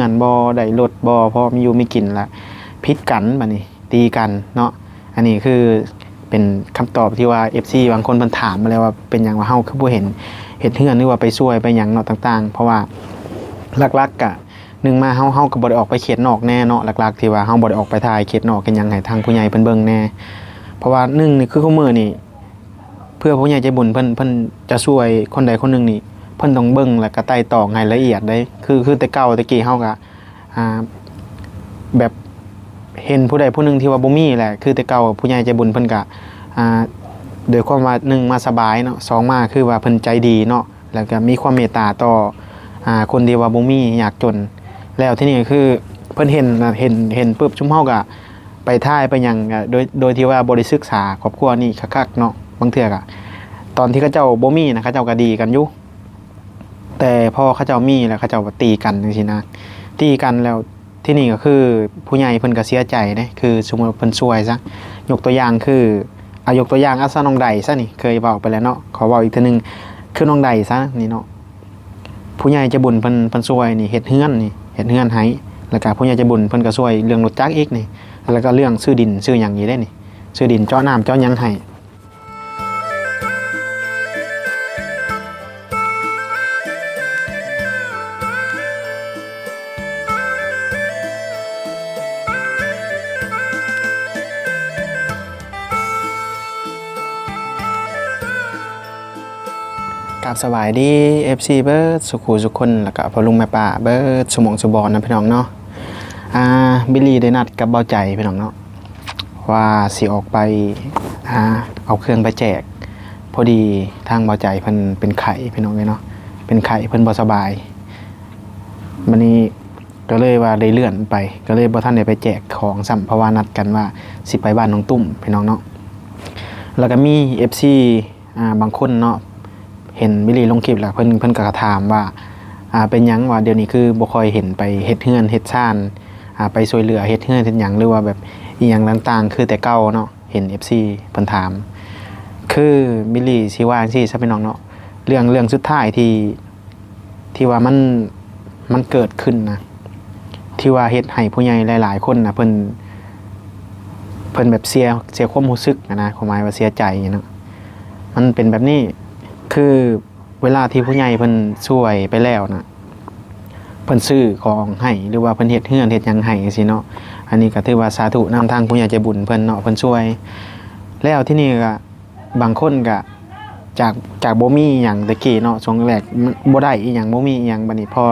อนบ่ได้รถบ่พอมีอยู่มีกินละพิษกันบัดนี้ตีกันเนาะอันนี้คือเป็นคำตอบที่ว่า FC บางคนเพิ่นถามมาแล้วว่าเป็นหยังว่าเฮาคือบ่เห็นเฮ็ดเฮือนหรือว่าไปช่วยไปหยังเนาะต่างๆเพราะว่าหลักๆก็นึงมาเฮาก็บ่ได้ออกไปเขตนอกแน่เนาะหลักๆที่ว่าเฮาบ่ได้ออกไปถ่ายเขตนอกกันหยังให้ทางผู้ใหญ่เพิ่นเบิ่งแน่เพราะว่า1นี่คือคุมื้อนี่เพื่อผู้ใหญ่ใจบุญเพิ่นจะช่วยคนใดคนหนึ่งนี่เพิ่นต้องเบิ่งแล้วก็ไต่ตองให้ละเอียดได้คือแต่เก่าตะกี้เฮาก็แบบเห็นผู้ใดผู้หนึ่งที่ว่าบ่มีแหละคือแต่เก่าผู้ใหญ่ใจบุญเพิ่นก็โดยความว่า1มาสบายเนาะ2มาคือว่าเพิ่นใจดีเนาะแล้วก็มีความเมตตาต่อคนที่ว่าบ่มียากจนแล้วที่นี่คือเพิ่นเห็นปึ๊บชุมเฮาก็ไปท่ายไปหยังโดยที่ว่าบ่ได้ศึกษาครอบครัวนี่คักๆเนาะบางเทื่อก็ตอนที่เขาเจ้าบ่มีนะเขาเจ้าก็ดีกันอยู่แต่พอเขาเจ้ามีแล้วเขาเจ้าตีกันจังซี่นะตีกันแล้วที่นี่ก็คือผู้ใหญ่เพิ่นก็เสียใจเด้คือสมมุติเพิ่นช่วยซะยกตัวอย่างคือยกตัวอย่างซะน้องใดซะนี่เคยเว้าไปแล้วเนาะขอเว้าอีกทีนึงคือน้องใดซะนี่เนาะผู้ใหญ่ใจบุญเพิ่นช่วยนี่เฮ็ดเฮือนให้แล้วก็ผู้ใหญ่ใจบุญเพิ่นก็ช่วยเรื่องรถจักรอีกนี่แล้วก็เรื่องซื้อดินซื้อหยังนี่ได้นี่ซื้อดินเจาะน้ำเจาะหยังให้สบายดี FC เบิร์ดสุขุสุขคนแล้วก็พ่อลุงแม่ป้าเบิร์ดสมองสบอนนะพี่น้องเนาะบิลลี่ได้นัดกับเบาใจพี่น้องเนาะว่าสิออกไปเอาเครื่องไปแจกพอดีทางเบาใจเพิ่นเป็นไข้พี่น้องเนาะเป็นไข้เพิ่นบ่สบายวันนี้ก็เลยว่าได้เลื่อนไปก็เลยบ่ทันได้ไปแจกของซ้ำเพราะว่านัดกันว่าสิไปบ้านน้องตุ้มพี่น้องเนาะแล้วก็มี FC บางคนเนาะเห็นบิลลี่ลงคลิปแล้วเพิ่นก็ถามว่าเป็นหยังว่าเดี๋ยวนี้คือบ่ค่อยเห็นไปเฮ็ดเฮือนเฮ็ดซ่านไปช่วยเหลือเฮ็ดเฮือนเฮ็ดหยังหรือว่าแบบอีหยังต่างๆคือแต่เก่าเนาะเห็น FC เพิ่นถามคือบิลลี่สิว่าจังซี่ซะพี่น้องเนาะเรื่องสุดท้ายที่ว่ามันเกิดขึ้นนะที่ว่าเฮ็ดให้ผู้ใหญ่หลายๆคนนะเพิ่นแบบเสียความรู้สึกนะความหมายว่าเสียใจเนาะมันเป็นแบบนี้คือเวลาที่ผู้ใหญ่เพิ่นช่วยไปแล้วนะเพิ่นซื้อของให้หรือว่าเพิ่นเฮ็ดเฮือนเฮ็ดหยังให้จังซี่เนาะอันนี้ก็ถือว่าสาธุนำทางผู้ใหญ่ใจบุญเพิ่นเนาะเพิ่นช่วยแล้วที่นี่ก็บางคนก็จากบ่มีหยังตะกี้เนาะช่วงแรกบ่ได้อีหยังบ่มีอีหยังบัดนี้พอ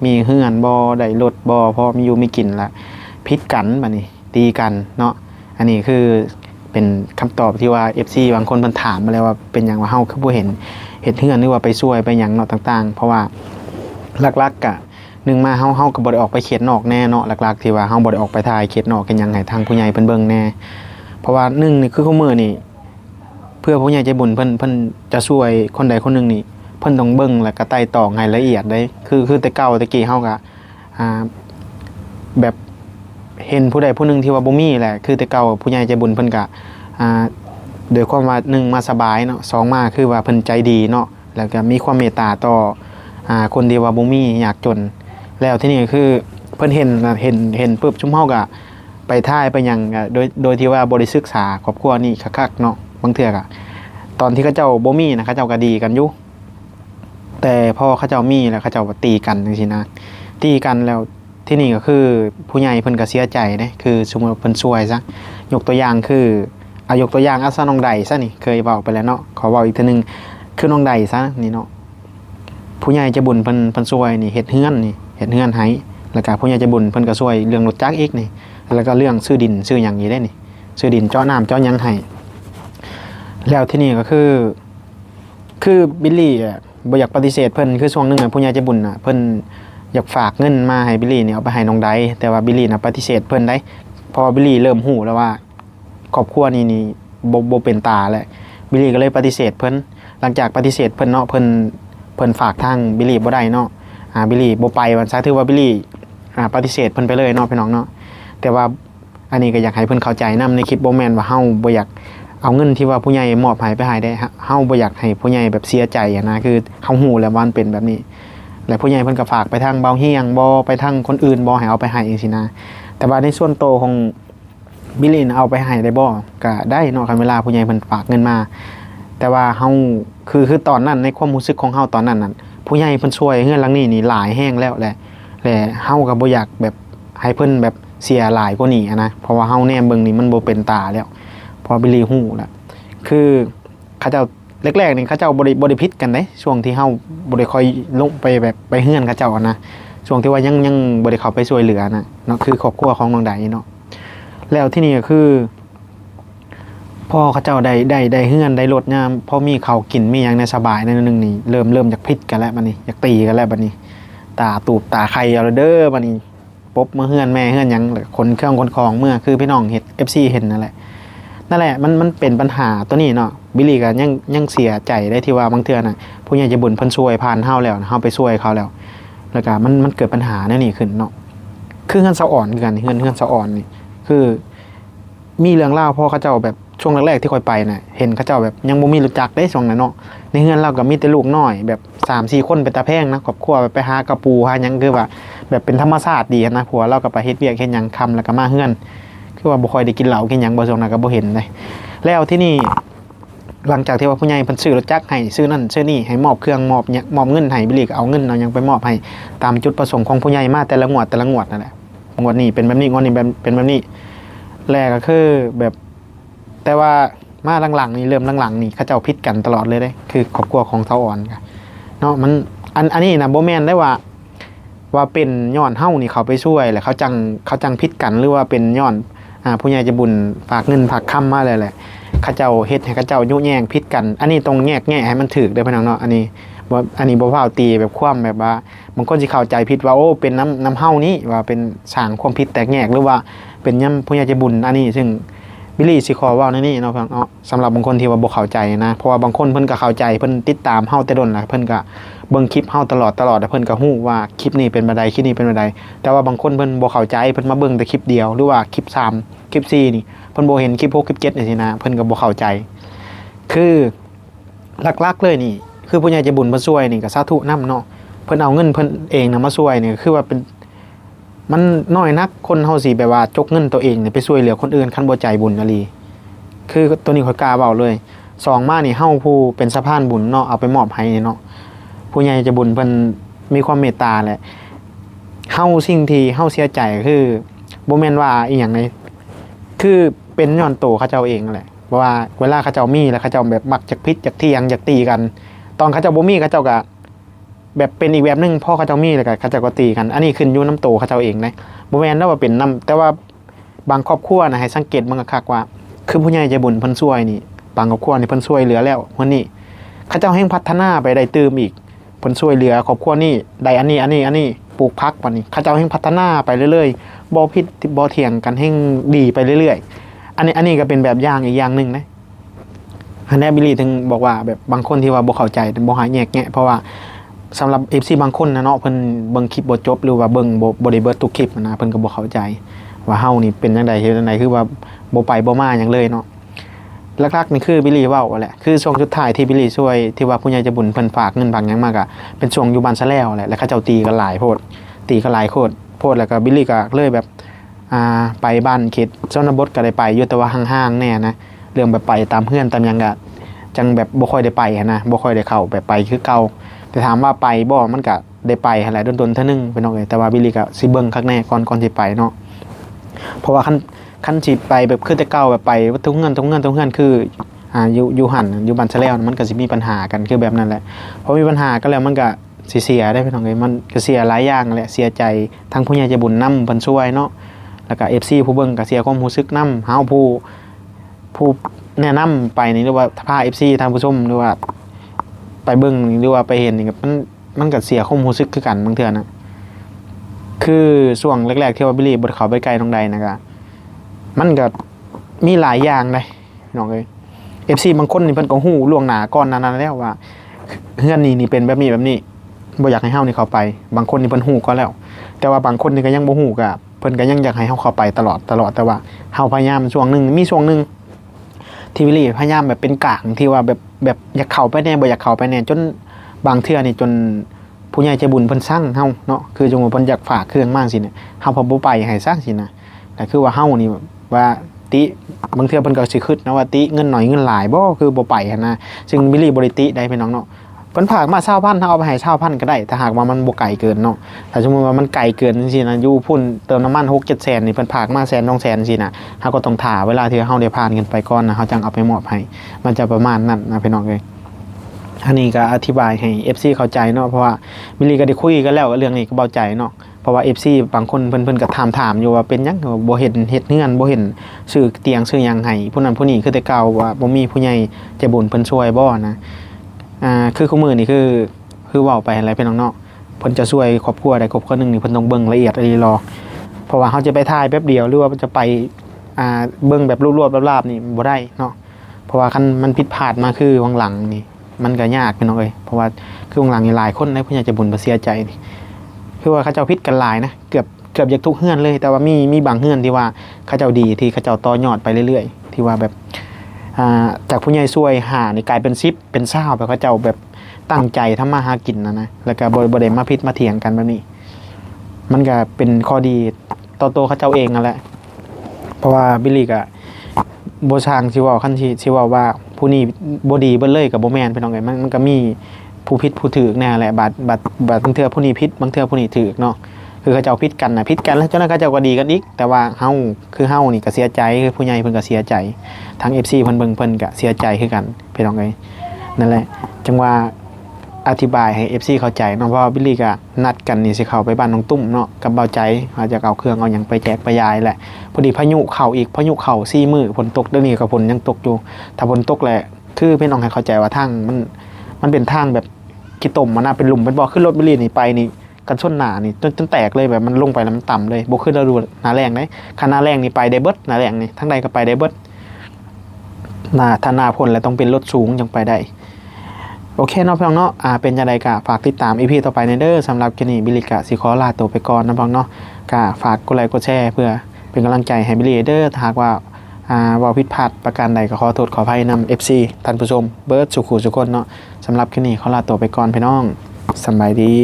มีเฮือนบ่ได้รถบ่พอมีอยู่มีกินละพิษกันบัดนี้ตีกันเนาะอันนี้คือเป็นคำตอบที่ว่า FC บางคนเพิ่นถามมาแล้วว่าเป็นหยังว่าเฮาคือบ่เห็นเฮ็ดเฮือนหรือว่าไปช่วยไปหยังเนาะต่างๆเพราะว่าหลักๆก็นึงมาเฮาก็บ่ได้ออกไปเขตนอกแน่เนาะหลักๆที่ว่าเฮาบ่ได้ออกไปถ่ายเขตนอกกันหยังให้ทางผู้ใหญ่เพิ่นเบิ่งแน่เพราะว่า1นี่คือคุมื้อนี่เพื่อผู้ใหญ่ใจบุญเพิ่นจะช่วยคนใดคนหนึ่งนี่เพิ่นต้องเบิ่งแล้วก็ไต่ตองให้ละเอียดได้คือแต่เก่าตะกี้เฮาก็แบบเห็นผู้ใดผู้หนึ่งที่ว่าบ่มีแหละคือแต่เก่าผู้ใหญ่ใจบุญเพิ่นก็โดยความว่า1มาสบายเนาะ2มาคือว่าเพิ่นใจดีเนาะแล้วก็มีความเมตตาต่อคนที่ว่าบ่มียากจนแล้วที่นี่คือเพิ่นเห็นปึ๊บชุมเฮาก็ไปท่ายไปหยังโดยที่ว่าบ่ได้ศึกษาครอบครัวนี่คักๆเนาะบางเทื่อก็ตอนที่เขาเจ้าบ่มีนะเขาเจ้าก็ดีกันอยู่แต่พอเขาเจ้ามีแล้วเขาเจ้าก็ตีกันจังซี่นะตีกันแล้วที่นี่ก็คือผู้ใหญ่เพิ่นก็เสียใจเด้คือสมมุติเพิ่นช่วยซะยกตัวอย่างคือยกตัวอย่างซะน้องใดซะนี่เคยเว้าไปแล้วเนาะขอเว้าอีกทีนึงคือน้องใดซะนี่เนาะผู้ใหญ่ใจบุญเพิ่นช่วยนี่เฮ็ดเฮือนให้แล้วก็ผู้ใหญ่ใจบุญเพิ่นก็ช่วยเรื่องรถจักรอีกนี่แล้วก็เรื่องซื้อดินซื้อหยังนี่ได้นี่ซื้อดินเจาะน้ำเจาะหยังให้แล้วที่นี่ก็คือบิลลี่บ่อยากปฏิเสธเพิ่นคือช่วงนึงผู้ใหญ่ใจบุญน่ะเพิ่นอยากฝากเงินมาให้บิลลี่เนี่ยเอาไปให้น้องไดแต่ว่าบิลลี่น่ะปฏิเสธเพิ่นได้พอบิลลี่เริ่มฮู้แล้วว่าครอบครัวนี้บ่เป็นตาแล้วบิลลี่ก็เลยปฏิเสธเพิ่นหลังจากปฏิเสธเพิ่นเนาะเพิ่นฝากทางบิลลี่บ่ได้เนาะบิลลี่บ่ไปว่าซะถือว่าบิลลี่ปฏิเสธเพิ่นไปเลยเนาะพี่น้องเนาะแต่ว่าอันนี้ก็อยากให้เพิ่นเข้าใจนำในคลิปบ่แม่นว่าเฮาบ่อยากเอาเงินที่ว่าผู้ใหญ่มอบให้ไปให้ได้เฮาบ่อยากให้ผู้ใหญ่แบบเสียใจนะคือเฮาฮู้แล้วว่ามันเป็นแบบนี้ และผู้ใหญ่เพิ่นก็ฝากไปทางเบาเฮียงบ่ไปทางคนอื่นบ่ให้เอาไปให้จังซี่นะแต่ว่าในส่วนโตวของบิลลี่เอาไปให้ได้บ่ก็ได้เนาะคันเวลาผู้ใหญ่เพิ่นฝากเงินมาแต่ว่าเฮาคือตอนนั้นในความรู้สึกของเฮาตอนนั้นน่ะผู้ใหญ่เพิ่นช่วยเฮือนหลังนี้นี่หลายแฮงแล้วแหละเฮาก็บ่อยากแบบให้เพิ่นแบบเสียหลายกว่านี้นะเพราะว่าเฮาแนมเบิ่งนี่มันบ่เป็นตาแล้วพอบิลลี่ฮู้แล้วคือเขาเจ้าแรกๆนี่เขาเจ้าบ่ได้ผิดกันเด้ช่วงที่เฮาบ่ได้ค่อยลงไปแบบไปเฮือนเขาเจ้านะช่วงที่ว่ายังบ่ได้เข้าไปช่วยเหลือนะเนาะคือครอบครัวของน้องใดเนาะแล้วที่นี่ก็คือพ่อเขาเจ้าได้เฮือนได้รถยามพอมีข้าวกินมีหยังในสบายในนึงนี่เริ่มจากผิดกันแล้วบัดนี้อยากตีกันแล้วบัดนี้ตาตูบตาไข่เอาเด้อบัดนี้ปบมาเฮือนแม่เฮือนหยังคนเครื่องคนของเมื่อคือพี่น้องเฮ็ด FC เห็นนั่นแหละมันเป็นปัญหาตัวนี้เนาะบิลลี่ก็ยังเสียใจได้ที่ว่าบางเทื่อน่ะผู้ใหญ่จะบ่นเพิ่นช่วยผ่านเฮาแล้วเฮาไปช่วยเขาแล้วก็มันเกิดปัญหาแน่นี่ขึ้นเนาะคือเฮือนเสาอ่อนคือกันเฮือนเสาอ่อนนี่คือมีเรื่องเล่าพ่อเขาเจ้าแบบช่วงแรกๆที่ค่อยไปน่ะเห็นเขาเจ้าแบบยังบ่มีรู้จักได้ช่วงนั้นเนาะในเฮือนเราก็มีแต่ลูกน้อยแบบ 3-4 คนเป็นตาแพงนะครอบครัวไปหากระปูหาหยังคือว่าแบบเป็นธรรมชาติดีนะผัวเราก็ไปเฮ็ดเวียกเฮ็ดหยังค่ำแล้วก็มาเฮือนคือว่าบ่ค่อยได้กินเหล้ากินหยังบ่ช่วงนั้นก็บ่เห็นเลยแล้วที่นี่หลังจากที่ว่าผู้ใหญ่เพิ่นซื้อรถจักรให้ซื้อนั่นซื้อนี่ให้มอบเครื่องมอบเงินให้บิลลี่ก็เอาเงินเอาหยังไปมอบให้ตามจุดประสงค์ของผู้ใหญ่มาแต่ละงวดนั่นแหละงวดนี้เป็นแบบนี้งวดนี้เป็นแบบนี้แรกก็คือแบบแต่ว่ามาหลังๆนี่เริ่มหลังๆนี่เขาเจ้าพิษกันตลอดเลยเด้คือครอบครัวของเฒ่าอ่อนกันเนาะมันอันนี้นะบ่แม่นได้ว่าเป็นย้อนเฮานี่เขาไปช่วยแล้วเขาจังพิษกันหรือว่าเป็นย้อนผู้ใหญ่จะบุญฝากเงินฝากค้ำมาอะไรแหละเขาเจ้าเฮ็ดให้เขาเจ้ายุ่งแย่งพิษกันอันนี้ตรงแยกแง่ให้มันถูกได้พี่น้องเนาะอันนี้บ่พาวตีแบบความแบบว่าบางคนสิเข้าใจผิดว่าโอ้เป็นน้ำเฮานี่ว่าเป็นสร้างความผิดแตกแยกหรือว่าเป็นย่ำผู้ใหญ่จะบุญอันนี้ซึ่งบิลลี่สิขอว่าในนี่เนาะพี่น้องเนาะสำหรับบางคนที่ว่าบ่เข้าใจนะเพราะว่าบางคนเพิ่นก็เข้าใจเพิ่นติดตามเฮาแต่ดนล่ะเพิ่นก็เบิ่งคลิปเฮาตลอดแล้วเพิ่นก็ฮู้ว่าคลิปนี้เป็นบันไดคลิปนี้เป็นบันไดแต่ว่าบางคนเพิ่นบ่เข้าใจเพิ่นมาเบิ่งแต่คลิปเดียวหรือว่าคลิป3คลิป4นี่เพิ่นบ่เห็นคลิป6คลิป7จังซี่นะเพิ่นก็บ่เข้าใจคือหลักๆเลยนี่คือผู้ใหญ่ใจบุญเพิ่นช่วยนี่ก็สาธุนำเนาะเพิ่นเอาเงินเพิ่นเองน่ะมาช่วยนี่คือว่าเป็นมันน้อยนักคนเฮาสิแบบว่าจกเงินตัวเองนี่ไปช่วยเหลือคนอื่นคันบ่ใจบุญอะลีคือตัวนี้ข้อยกล้าเว้าเลย2มานี่เฮาผู้เป็นสะพานบุญเนาะเอาไปมอบให้เนาะผู้ใหญ่ใจบุญเพิ่นมีความเมตตาแหละเฮาสิ่งที่เฮาเสียใจคือบ่แม่นว่าอีหยังเลยคือเป็นย้อนโตเขาเจ้าเองนั่นแหละเพราะว่าเวลาเขาเจ้ามีแล้วเขาเจ้าแบบมักจักพิษจักเที่ยงจักตีกันตอนเขาเจ้าบ่มีเขาเจ้าก็แบบเป็นอีกแบบนึงพอเขาเจ้ามีแล้วก็เขาเจ้าก็ตีกันอันนี้ขึ้นอยู่น้ำโตเขาเจ้าเองนะบ่แม่นว่าเป็นน้ำแต่ว่าบางครอบครัวนะให้สังเกตเบิ่งคักว่าคือผู้ใหญ่ใจบุญเพิ่นช่วยนี่บางครอบครัวนี่เพิ่นช่วยเหลือแล้ววันนี้เขาเจ้าแห่งพัฒนาไปได้เติมอีกเพิ่นช่วยเหลือครอบครัวนี่ได้อันนี้ปลูกผักบัดนี้เขาเจ้าแห่งพัฒนาไปเรื่อยๆบ่ผิดบ่เถียงกันแห่งดีไปเรื่อยๆอันนี้ก็เป็นแบบอย่างอีกอย่างนึงนะอันนี้บิลลี่ถึงบอกว่าแบบบางคนที่ว่าบ่เข้าใจบ่หาแยกแยะเพราะว่าสำหรับ FC บางคนนะเนาะเพิ่นเบิ่งคลิปบ่จบหรือว่าเบิ่งบ่ได้เบิดทุกคลิปนะเพิ่นก็บ่เข้าใจว่าเฮานี่เป็นจังไดเฮ็ดจังไดคือว่าบ่ไปบ่มาหยังเลยเนาะหลักๆนี่คือบิลลี่เว้าแหละคือช่วงสุดท้ายที่บิลลี่ช่วยที่ว่าผู้ใหญ่ใจบุญเพิ่นฝากเงินฝากหยังมาก็เป็นช่วงอยู่บ้านซะแล้วแหละแล้วเขาเจ้าตีกันหลายโพดแล้วก็บิลลี่ก็เลยแบบไปบ้านเขตชนบทก็ได้ไปอยู่แต่ว่าห่างๆแน่นะเรื่องแบบไปตามเพื่อนตามหยังก็จังแบบบ่ค่อยได้ไปนะบ่ค่อยได้เข้าแบบไปคือเก่าแต่ถามว่าไปบ่มันก็ได้ไปหั่นแหละดนๆเท่านึงพี่น้องเอ้ยแต่ว่าบิลลี่ก็สิเบิ่งคักแน่ก่อนสิไปเนาะเพราะว่าคันสิไปแบบคือแต่เก่าแบบไปทุกเงินคืออยู่หั่นอยู่บ้านซะแล้วมันก็สิมีปัญหากันคือแบบนั้นแหละพอมีปัญหากันแล้วมันก็สิเสียได้พี่น้องเอ้ยมันก็เสียหลายอย่างแหละเสียใจทั้งผู้ใหญ่ใจบุญนำเพิ่นช่วยเนาะแล้วก็ FC ผู้เบิ่งก็เสียความรู้สึกนำเฮาผู้แนะนำไปนี่หรือว่าพา FC ทางผู้ชมหรือว่าไปเบิ่งหรือว่าไปเห็นนี่ก็มันก็เสียความรู้สึกคือกันบางเทื่อนะคือช่วงแรกๆที่ว่าบิลลี่บ่เข้าไปไกลตรงใดนะก็มันก็มีหลายอย่างเลยพี่น้องเอ้ย FC บางคนนี่เพิ่นก็ฮู้ล่วงหน้าก่อนนั้นแล้วว่าเฮือนนี่เป็นแบบนี้บ่อยากให้เฮานี่เข้าไปบางคนนี่เพิ่นฮู้ก่อนแล้วแต่ว่าบางคนนี่ก็ยังบ่ฮู้ก็เพิ่นก็ยังอยากให้เฮาเข้าไปตลอดแต่ว่าเฮาพยายามช่วงนึงมีช่วงนึงที่บิลลี่พยายามแบบเป็นกลางที่ว่าแบบอยากเข้าไปแน่บ่อยากเข้าไปแน่จนบางเทื่อนี่จน ผู้ใหญ่ใจบุญเพิ่นสั่งเฮาเนาะคือจังว่าเพิ่นอยากฝากเครื่องมาสิเนี่ยเฮาพอบ่ไปให้ซักสินะแต่คือว่าเฮานี่ว่าติบางเทื่อเพิ่นก็สิคิดนะว่าติเงินน้อยเงินหลายบ่คือบ่ไปหั่นนะซึ่งบิลลี่บ่ได้ติได้พี่น้องเนาะเพิ่นฝากมา20,000เฮาเอาไปให้20,000ก็ได้ถ้าหากว่ามันบ่ไกลเกินเนาะถ้าสมมุติว่ามันไกลเกินจังซี่นะอยู่พุ่นเติมน้ำมัน 6-7 แสนนี่เพิ่นฝากมาแสน2แสนจังซี่นะเฮาก็ต้องท่าเวลาที่เฮาได้ผ่านกันไปก่อนนะเฮาจังเอาไปมอบให้มันจะประมาณนั้นนะพี่น้องเอ้ยอันนี้ก็อธิบายให้ FC เข้าใจเนาะเพราะว่าบิลลี่ก็ได้คุยกันแล้วเรื่องนี้ก็เบาใจเนาะเพราะว่า FC บางคนเพิ่นก็ถามอยู่ว่าเป็นหยังบ่เห็นเฮ็ดเฮือนบ่เห็นซื้อเตียงซื้อหยังให้ผู้นั้นผู้นี้คือแต่เก่าว่าบ่มีผู้ใหญ่ใจบุญเพิ่นช่วยบ่นะคือคู่มือนี่คือเว้าไปอะไรพี่น้องเนาะเพิ่นจะช่วยครอบครัวใดครอบครัวนึงนี่เพิ่นต้องเบิ่งละเอียดอีหลีรอเพราะว่าเฮาจะไปถ่ายแป๊บเดียวหรือว่าจะไปเบิ่งแบบรวบๆลาบๆนี่บ่ได้เนาะเพราะว่าคันมันผิดพลาดมาคือวางหลังนี่มันก็ยากพี่น้องเอ้ยเพราะว่าคือวงหลังนี่หลายคนในผู้ใหญ่ใจบุญบ่เสียใจนี่คือว่าเขาเจ้าพิษกันหลายนะเกือบอยากทุกเฮือนเลยแต่ว่ามีบางเฮือนที่ว่าเขาเจ้าดีที่เขาเจ้าต่อยอดไปเรื่อยๆที่ว่าแบบจากผู้ใหญ่ช่วยหานี่กลายเป็น10เป็น20แบบเขาเจ้าแบบตั้งใจทำมาหากินนะแล้วก็บ่ได้มาพิษมาเถียงกันแบบนี้มันก็เป็นข้อดีต่อตัวเขาเจ้าเองนั่นแหละเพราะว่าบิลลี่ก็บ่ช่างสิเว้าคันสิเว้าว่าผู้นี้บ่ดีเบิดเลยก็บ่แม่นพี่น้องเอ้ยมันก็มีผู้ผิดผู้ถูกแน่แหละบาดบางเทื่อผู้นี้ผิดบางเทื่อผู้นี้ถูกเนาะคือเขาเจ้าผิดกันน่ะผิดกันแล้วเจ้านั้นเขาเจ้าก็ดีกันอีกแต่ว่าเฮานี่ก็เสียใจคือผู้ใหญ่เพิ่นก็เสียใจทั้ง FC เพิ่นเบิ่งเพิ่นก็เสียใจคือกันพี่น้องเอ้ยนั่นแหละจังว่าอธิบายให้ FC เข้าใจเนาะเพราะว่าบิลลี่ก็นัดกันนี่สิเข้าไปบ้านน้องตุ้มเนาะกับเบาใจว่าจะเอาเครื่องเอาหยังไปแจกไปยายแหละพอดีพายุเข้าอีกพายุเข้า4มื้อฝนตกเดี๋ยวนี้ก็ฝนยังตกอยู่ถ้าฝนตกแหละคือพี่น้องให้เข้าใจว่าทางมันเป็นทางแบบขี้ตมมันน่ะเป็นหลุมเป็นบ่อขึ้นรถบิลลี่นี่ไปนี่กันชนหน้านี่จนแตกเลยแบบมันลงไปแล้วมันต่ำเลยบ่ขึ้นแล้วดูหน้าแรงเด้คันหน้าแรงนี่ไปได้เบิดหน้าแรงนี่ทั้งใดก็ไปได้เบิดถ้าหน้าพ้นแล้วต้องเป็นรถสูงจังไปได้โอเคเนาะพี่น้องเนาะเป็นจังไดก็ฝากติดตาม EP ต่อไปในเด้อสำหรับคลิปนี้บิลลี่ก็สิขอลาตัวไปก่อนนะพี่น้องเนาะก็ฝากกดไลค์กดแชร์เพื่อเป็นกำลังใจให้บิลลี่เด้อถ้าหากว่าว่าผิดพลาดประการใดก็ขอโทษขออภัยนำ FC ท่านผู้ชมเบิร์ดสุขุสุคนเนาะสำหรับคลิปนี้ขอลาตัวไปก่อนพี่น้องสบายดี